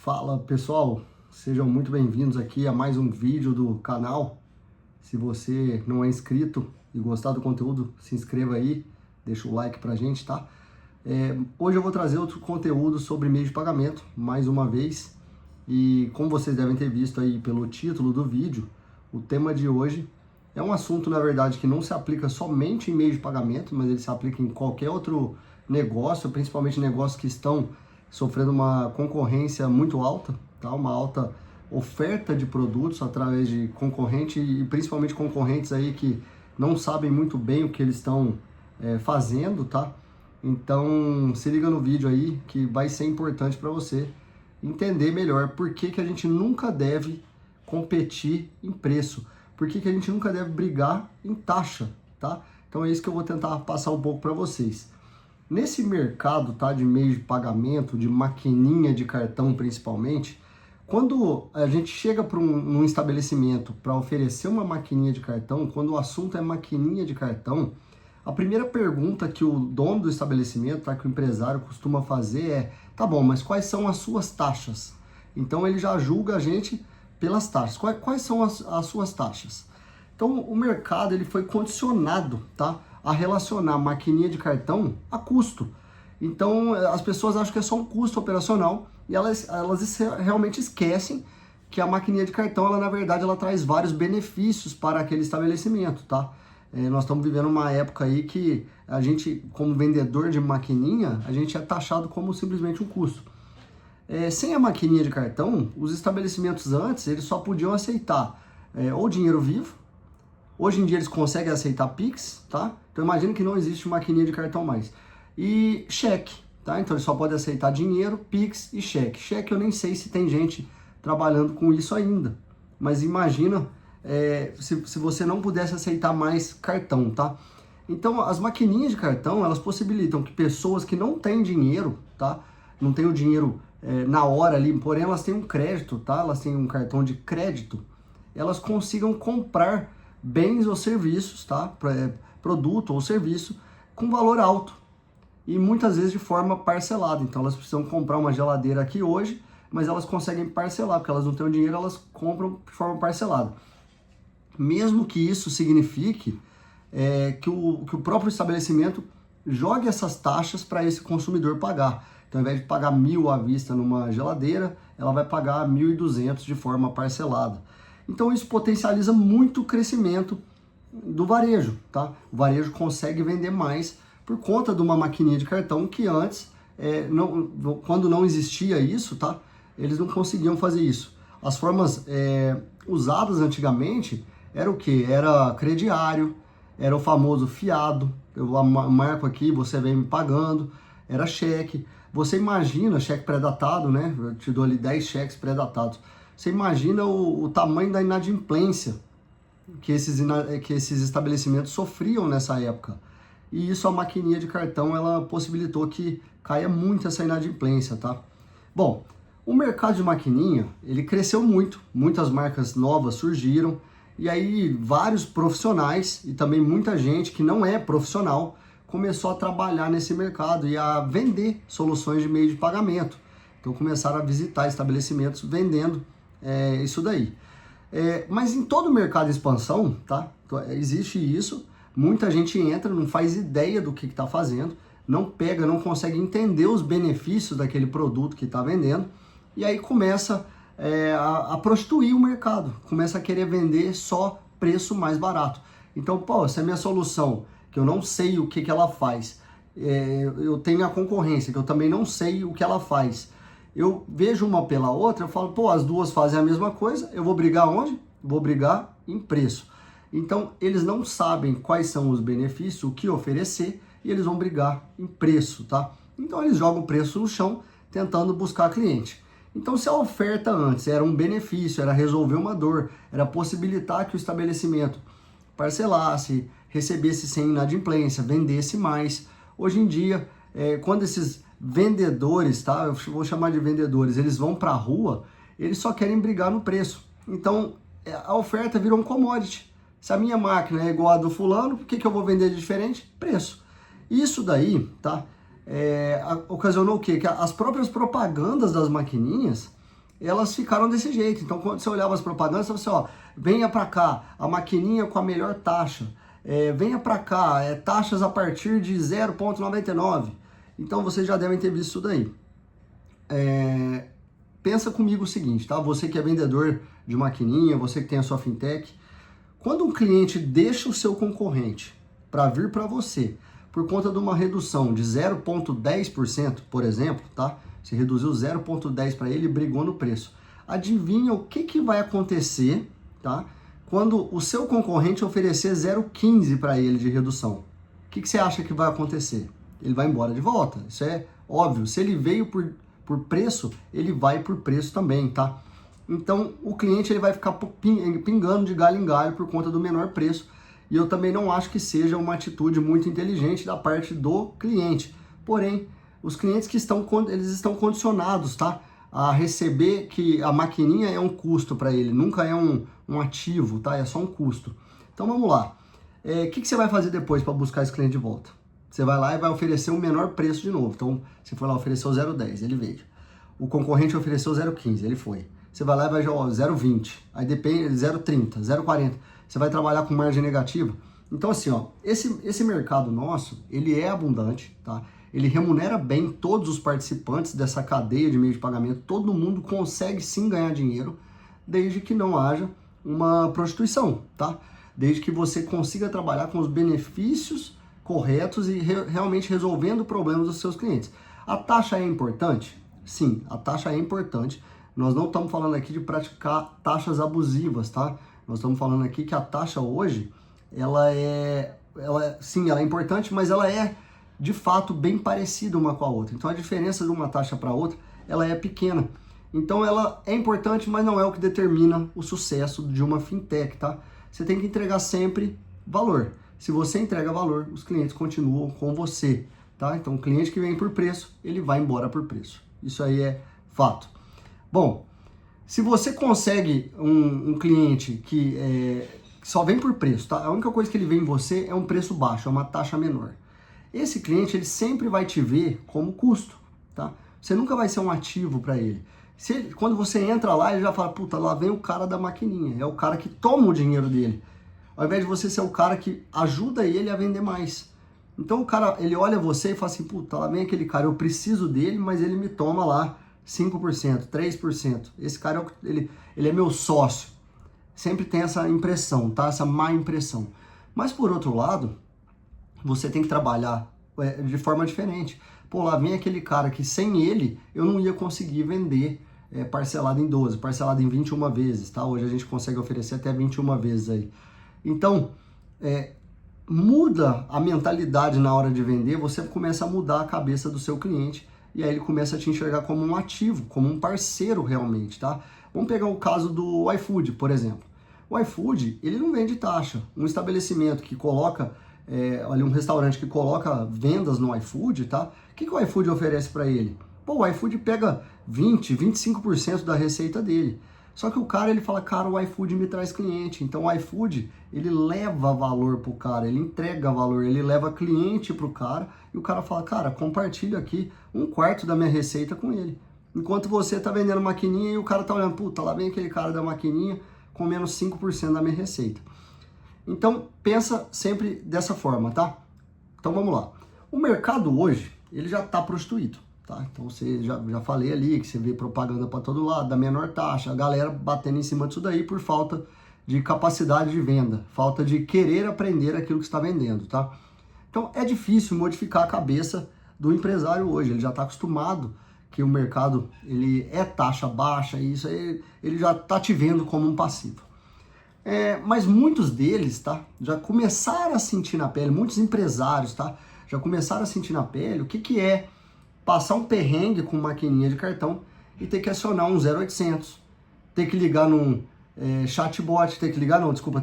Fala pessoal, sejam muito bem-vindos aqui a mais um vídeo do canal. Se você não é inscrito e gostar do conteúdo, se inscreva aí, deixa o like pra gente, tá? Hoje eu vou trazer outro conteúdo sobre meio de pagamento, mais uma vez. E como vocês devem ter visto aí pelo título do vídeo, o tema de hoje é um assunto, na verdade, que não se aplica somente em meio de pagamento, mas ele se aplica em qualquer outro negócio, principalmente negócios que estão sofrendo uma concorrência muito alta, tá? Uma alta oferta de produtos através de concorrente e principalmente concorrentes aí que não sabem muito bem o que eles estão fazendo, tá? Então se liga no vídeo aí que vai ser importante para você entender melhor por que que a gente nunca deve competir em preço, por que que a gente nunca deve brigar em taxa, tá? Então é isso que eu vou tentar passar um pouco para vocês. Nesse mercado, tá, de meio de pagamento, de maquininha de cartão principalmente, quando a gente chega para um estabelecimento para oferecer uma maquininha de cartão, quando o assunto é maquininha de cartão, a primeira pergunta que o dono do estabelecimento, tá, que o empresário costuma fazer é: tá bom, mas quais são as suas taxas? Então ele já julga a gente pelas taxas. Quais são as suas taxas? Então o mercado ele foi condicionado, tá, a relacionar maquininha de cartão a custo. Então as pessoas acham que é só um custo operacional e elas realmente esquecem que a maquininha de cartão, ela na verdade ela traz vários benefícios para aquele estabelecimento, tá? Nós estamos vivendo uma época aí que a gente, como vendedor de maquininha, a gente é taxado como simplesmente um custo. Sem a maquininha de cartão, os estabelecimentos antes, eles só podiam aceitar ou dinheiro vivo. Hoje em dia eles conseguem aceitar Pix, tá? Então imagina que não existe maquininha de cartão mais. E cheque, tá? Então eles só podem aceitar dinheiro, Pix e cheque. Cheque eu nem sei se tem gente trabalhando com isso ainda. Mas imagina se você não pudesse aceitar mais cartão, tá? Então as maquininhas de cartão, elas possibilitam que pessoas que não têm dinheiro, tá? Não têm o dinheiro na hora ali, porém elas têm um crédito, tá? Elas têm um cartão de crédito. Elas consigam comprar bens ou serviços, tá? Produto ou serviço com valor alto e muitas vezes de forma parcelada. Então elas precisam comprar uma geladeira aqui hoje, mas elas conseguem parcelar, porque elas não têm o dinheiro, elas compram de forma parcelada. Mesmo que isso signifique que o próprio estabelecimento jogue essas taxas para esse consumidor pagar. Então, ao invés de pagar 1.000 à vista numa geladeira, ela vai pagar 1.200 de forma parcelada. Então isso potencializa muito o crescimento do varejo, tá? O varejo consegue vender mais por conta de uma maquininha de cartão que antes, quando não existia isso, tá? Eles não conseguiam fazer isso. As formas usadas antigamente era o quê? Era crediário, era o famoso fiado, eu marco aqui, você vem me pagando, era cheque. Você imagina, cheque pré-datado, né? Eu te dou ali 10 cheques pré-datados. Você imagina o tamanho da inadimplência que esses estabelecimentos sofriam nessa época. E isso, a maquininha de cartão, ela possibilitou que caia muito essa inadimplência, tá? Bom, o mercado de maquininha, ele cresceu muito, muitas marcas novas surgiram, e aí vários profissionais e também muita gente que não é profissional começou a trabalhar nesse mercado e a vender soluções de meio de pagamento. Então começaram a visitar estabelecimentos vendendo isso daí. Mas em todo o mercado de expansão, tá? Existe isso, muita gente entra, não faz ideia do que está fazendo, não consegue entender os benefícios daquele produto que está vendendo, e aí começa a prostituir o mercado, começa a querer vender só preço mais barato. Então, pô, essa é a minha solução, que eu não sei o que ela faz, eu tenho a concorrência, que eu também não sei o que ela faz. Eu vejo uma pela outra, eu falo, pô, as duas fazem a mesma coisa, eu vou brigar onde? Vou brigar em preço. Então, eles não sabem quais são os benefícios, o que oferecer, e eles vão brigar em preço, tá? Então, eles jogam o preço no chão, tentando buscar cliente. Então, se a oferta antes era um benefício, era resolver uma dor, era possibilitar que o estabelecimento parcelasse, recebesse sem inadimplência, vendesse mais. Hoje em dia, quando esses vendedores, tá? Eu vou chamar de vendedores, eles vão para a rua, eles só querem brigar no preço. Então, a oferta virou um commodity. Se a minha máquina é igual a do fulano, o que eu vou vender de diferente? Preço. Isso daí, tá? Ocasionou o quê? Que as próprias propagandas das maquininhas, elas ficaram desse jeito. Então, quando você olhava as propagandas, você falava assim, ó, venha para cá, a maquininha com a melhor taxa, venha para cá, taxas a partir de 0,99. Então, vocês já devem ter visto isso daí. Pensa comigo o seguinte, tá? Você que é vendedor de maquininha, você que tem a sua fintech, quando um cliente deixa o seu concorrente para vir para você por conta de uma redução de 0,10%, por exemplo, tá? Você reduziu 0,10 para ele e brigou no preço. Adivinha o que vai acontecer, tá? Quando o seu concorrente oferecer 0,15 para ele de redução. O que você acha que vai acontecer? Ele vai embora de volta. Isso é óbvio. Se ele veio por preço, ele vai por preço também, tá? Então, o cliente ele vai ficar pingando de galho em galho por conta do menor preço. E eu também não acho que seja uma atitude muito inteligente da parte do cliente. Porém, os clientes eles estão condicionados, tá? A receber que a maquininha é um custo para ele, nunca é um ativo, tá? É só um custo. Então, vamos lá. O que você vai fazer depois para buscar esse cliente de volta? Você vai lá e vai oferecer o menor preço de novo. Então, você foi lá, ofereceu 0,10, ele veio. O concorrente ofereceu 0,15, ele foi. Você vai lá e vai já 0,20, aí depende 0,30, 0,40. Você vai trabalhar com margem negativa. Então, assim, ó, esse mercado nosso, ele é abundante, tá? Ele remunera bem todos os participantes dessa cadeia de meio de pagamento. Todo mundo consegue sim ganhar dinheiro, desde que não haja uma prostituição, tá? Desde que você consiga trabalhar com os benefícios corretos e realmente resolvendo problemas dos seus clientes. A taxa é importante? Sim, a taxa é importante. Nós não estamos falando aqui de praticar taxas abusivas, tá? Nós estamos falando aqui que a taxa hoje, sim, ela é importante, mas ela é de fato bem parecida uma com a outra. Então a diferença de uma taxa para outra, ela é pequena. Então ela é importante, mas não é o que determina o sucesso de uma fintech, tá? Você tem que entregar sempre valor. Se você entrega valor, os clientes continuam com você, tá? Então o cliente que vem por preço, ele vai embora por preço. Isso aí é fato. Bom, se você consegue um cliente que só vem por preço, tá? A única coisa que ele vê em você é um preço baixo, é uma taxa menor. Esse cliente, ele sempre vai te ver como custo, tá? Você nunca vai ser um ativo para ele. Quando você entra lá, ele já fala, puta, lá vem o cara da maquininha, é o cara que toma o dinheiro dele. Ao invés de você ser o cara que ajuda ele a vender mais. Então o cara, ele olha você e fala assim, puta, lá vem aquele cara, eu preciso dele, mas ele me toma lá 5%, 3%. Esse cara, ele é meu sócio. Sempre tem essa impressão, tá? Essa má impressão. Mas por outro lado, você tem que trabalhar de forma diferente. Pô, lá vem aquele cara que sem ele eu não ia conseguir vender parcelado em 12, parcelado em 21 vezes, tá? Hoje a gente consegue oferecer até 21 vezes aí. Então, muda a mentalidade na hora de vender, você começa a mudar a cabeça do seu cliente e aí ele começa a te enxergar como um ativo, como um parceiro realmente, tá? Vamos pegar o caso do iFood, por exemplo. O iFood, ele não vende taxa. Um estabelecimento que coloca, ali um restaurante que coloca vendas no iFood, tá? O que o iFood oferece para ele? Pô, o iFood pega 20, 25% da receita dele. Só que o cara, ele fala, cara, o iFood me traz cliente. Então o iFood, ele leva valor pro cara, ele entrega valor, ele leva cliente pro cara. E o cara fala, cara, compartilha aqui 1/4 da minha receita com ele. Enquanto você tá vendendo maquininha e o cara tá olhando, puta, lá vem aquele cara da maquininha com menos 5% da minha receita. Então, pensa sempre dessa forma, tá? Então vamos lá. O mercado hoje, ele já tá prostituído. Tá? Então você já falei ali que você vê propaganda para todo lado, da menor taxa, a galera batendo em cima disso daí por falta de capacidade de venda, falta de querer aprender aquilo que está vendendo, tá? Então é difícil modificar a cabeça do empresário hoje, ele já está acostumado que o mercado ele é taxa baixa e isso aí ele já está te vendo como um passivo. Mas muitos deles, tá, já começaram a sentir na pele, muitos empresários, tá, já começaram a sentir na pele o que é passar um perrengue com maquininha de cartão e ter que acionar um 0800, ter que ligar num chatbot, ter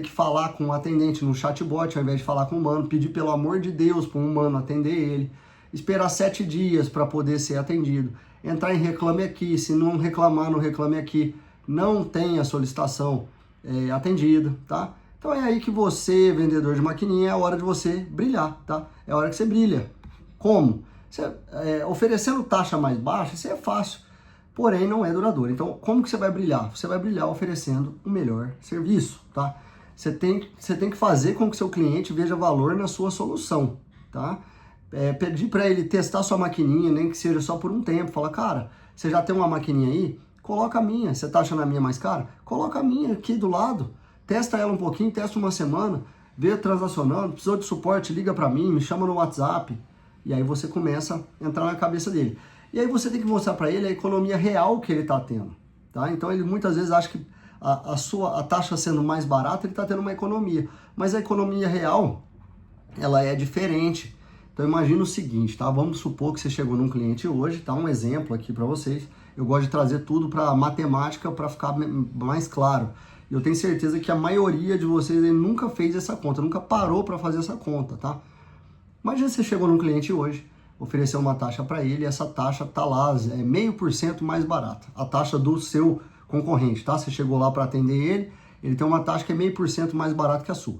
que falar com um atendente no chatbot ao invés de falar com um humano, pedir pelo amor de Deus para um humano atender ele, esperar 7 dias para poder ser atendido, entrar em Reclame Aqui, se não reclamar no Reclame Aqui, não tem a solicitação atendida, tá? Então é aí que você, vendedor de maquininha, é a hora de você brilhar, tá? É a hora que você brilha. Como? Oferecendo taxa mais baixa, isso é fácil. porém não é duradoura. Então, como que você vai brilhar? Você vai brilhar oferecendo o melhor serviço, tá? Você tem que fazer com que seu cliente veja valor na sua solução, tá? Pedir para ele testar sua maquininha, nem que seja só por um tempo. Fala, cara, você já tem uma maquininha aí? Coloca a minha. Você tá achando a minha mais cara? Coloca a minha aqui do lado. Testa ela um pouquinho, testa uma semana, vê transacionando, precisou de suporte, liga para mim, me chama no WhatsApp. E aí você começa a entrar na cabeça dele. E aí você tem que mostrar para ele a economia real que ele está tendo, tá? Então ele muitas vezes acha que a taxa sendo mais barata, ele está tendo uma economia. Mas a economia real, ela é diferente. Então imagina o seguinte, tá? Vamos supor que você chegou num cliente hoje, tá? Um exemplo aqui para vocês. Eu gosto de trazer tudo para matemática para ficar mais claro. Eu tenho certeza que a maioria de vocês nunca fez essa conta, nunca parou para fazer essa conta, tá? Imagina você chegou num cliente hoje, ofereceu uma taxa para ele, e essa taxa tá lá, é 0,5% mais barata. A taxa do seu concorrente, tá? Você chegou lá para atender ele tem uma taxa que é 0,5% mais barata que a sua.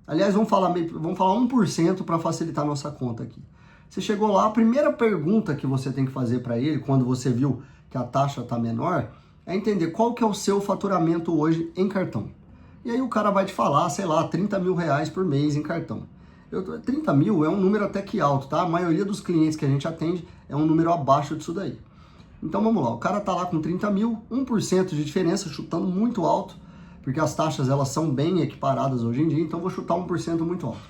Aliás, vamos falar 1% para facilitar a nossa conta aqui. Você chegou lá, a primeira pergunta que você tem que fazer para ele, quando você viu que a taxa está menor, é entender qual que é o seu faturamento hoje em cartão. E aí o cara vai te falar, sei lá, 30 mil reais por mês em cartão. 30 mil é um número até que alto, tá? A maioria dos clientes que a gente atende é um número abaixo disso daí. Então vamos lá, o cara tá lá com 30 mil, 1% de diferença, chutando muito alto, porque as taxas elas são bem equiparadas hoje em dia, então vou chutar 1% muito alto.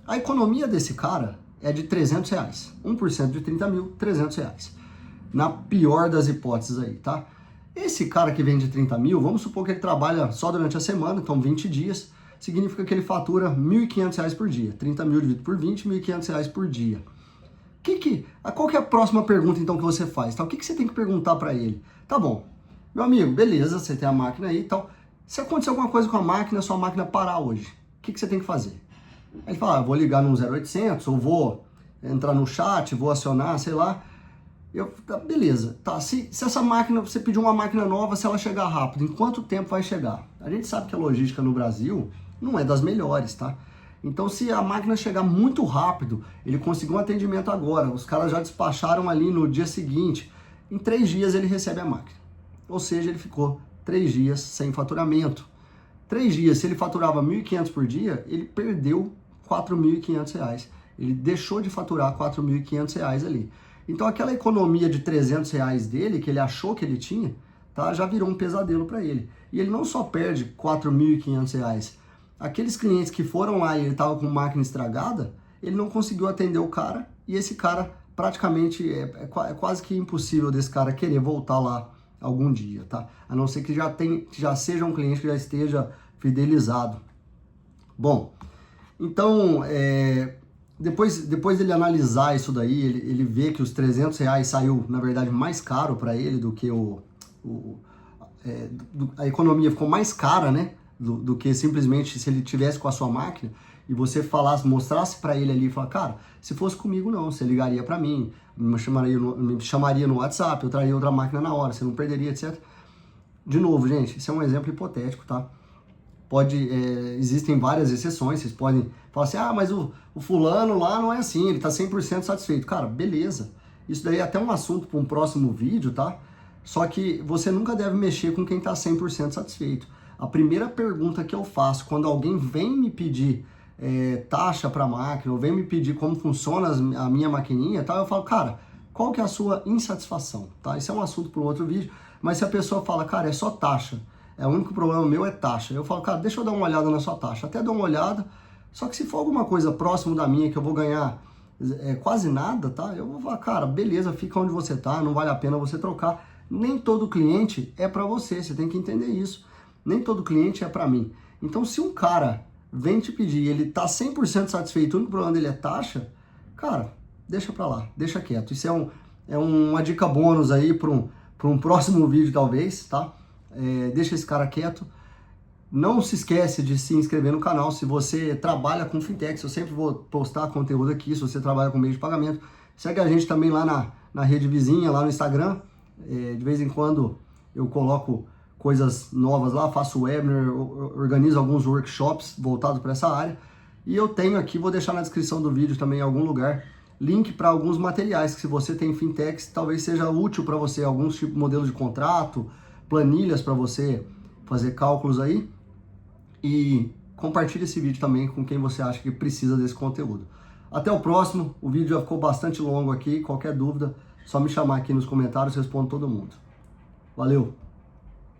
A economia desse cara é de 300 reais. 1% de 30 mil, 300 reais. Na pior das hipóteses aí, tá? Esse cara que vende 30 mil, vamos supor que ele trabalha só durante a semana, então 20 dias, significa que ele fatura R$ 1.500 por dia. 30 mil dividido por 20, R$ 1.500 por dia. Qual que é a próxima pergunta então que você faz? Tá? O que você tem que perguntar para ele? Tá bom, meu amigo, beleza, você tem a máquina aí e tal. Se acontecer alguma coisa com a máquina, sua máquina parar hoje, o que você tem que fazer? Aí ele fala, vou ligar no 0800, ou vou entrar no chat, vou acionar, sei lá. Beleza, tá, se essa máquina, você pedir uma máquina nova, se ela chegar rápido, em quanto tempo vai chegar? A gente sabe que a logística no Brasil não é das melhores, tá? Então se a máquina chegar muito rápido, ele conseguiu um atendimento agora, os caras já despacharam ali no dia seguinte, em 3 dias ele recebe a máquina. Ou seja, ele ficou 3 dias sem faturamento. 3 dias, se ele faturava 1.500 por dia, ele perdeu R$ 4.500. Ele deixou de faturar R$ 4.500 ali. Então aquela economia de 300 reais dele, que ele achou que ele tinha, tá, já virou um pesadelo para ele. E ele não só perde R$ 4.500, aqueles clientes que foram lá e ele estava com máquina estragada, ele não conseguiu atender o cara, e esse cara praticamente, é quase que impossível desse cara querer voltar lá algum dia, tá? A não ser que já seja um cliente que já esteja fidelizado. Bom, então, depois dele analisar isso daí, ele vê que os 300 reais saiu, na verdade, mais caro para ele do que a economia ficou mais cara, né? Do que simplesmente se ele tivesse com a sua máquina e você mostrasse para ele ali e falar, cara, se fosse comigo não, você ligaria para mim, me chamaria no WhatsApp, eu traria outra máquina na hora, você não perderia, etc. De novo, gente, isso é um exemplo hipotético, tá? Existem várias exceções, vocês podem falar assim, mas o fulano lá não é assim, ele tá 100% satisfeito. Cara, beleza, isso daí é até um assunto para um próximo vídeo, tá? Só que você nunca deve mexer com quem tá 100% satisfeito. A primeira pergunta que eu faço quando alguém vem me pedir taxa para a máquina, ou vem me pedir como funciona a minha maquininha, tá? Eu falo, cara, qual que é a sua insatisfação? Tá? Isso é um assunto para um outro vídeo, mas se a pessoa fala, cara, é só taxa, o único problema meu é taxa, eu falo, cara, deixa eu dar uma olhada na sua taxa, até dou uma olhada, só que se for alguma coisa próximo da minha, que eu vou ganhar quase nada, tá? Eu vou falar, cara, beleza, fica onde você tá, não vale a pena você trocar. Nem todo cliente é para você tem que entender isso. Nem todo cliente é para mim. Então, se um cara vem te pedir e ele tá 100% satisfeito, o único problema dele é taxa, cara, deixa para lá, deixa quieto. Isso é uma dica bônus aí para um próximo vídeo, talvez, tá? Deixa esse cara quieto. Não se esquece de se inscrever no canal. Se você trabalha com fintechs, eu sempre vou postar conteúdo aqui. Se você trabalha com meio de pagamento, segue a gente também lá na rede vizinha, lá no Instagram. De vez em quando eu coloco coisas novas lá, faço webinar, organizo alguns workshops voltados para essa área. E eu tenho aqui, vou deixar na descrição do vídeo também em algum lugar, link para alguns materiais que, se você tem fintechs, talvez seja útil para você, alguns tipos de modelos de contrato, planilhas para você fazer cálculos aí. E compartilhe esse vídeo também com quem você acha que precisa desse conteúdo. Até o próximo, o vídeo já ficou bastante longo aqui, qualquer dúvida, só me chamar aqui nos comentários, eu respondo todo mundo. Valeu!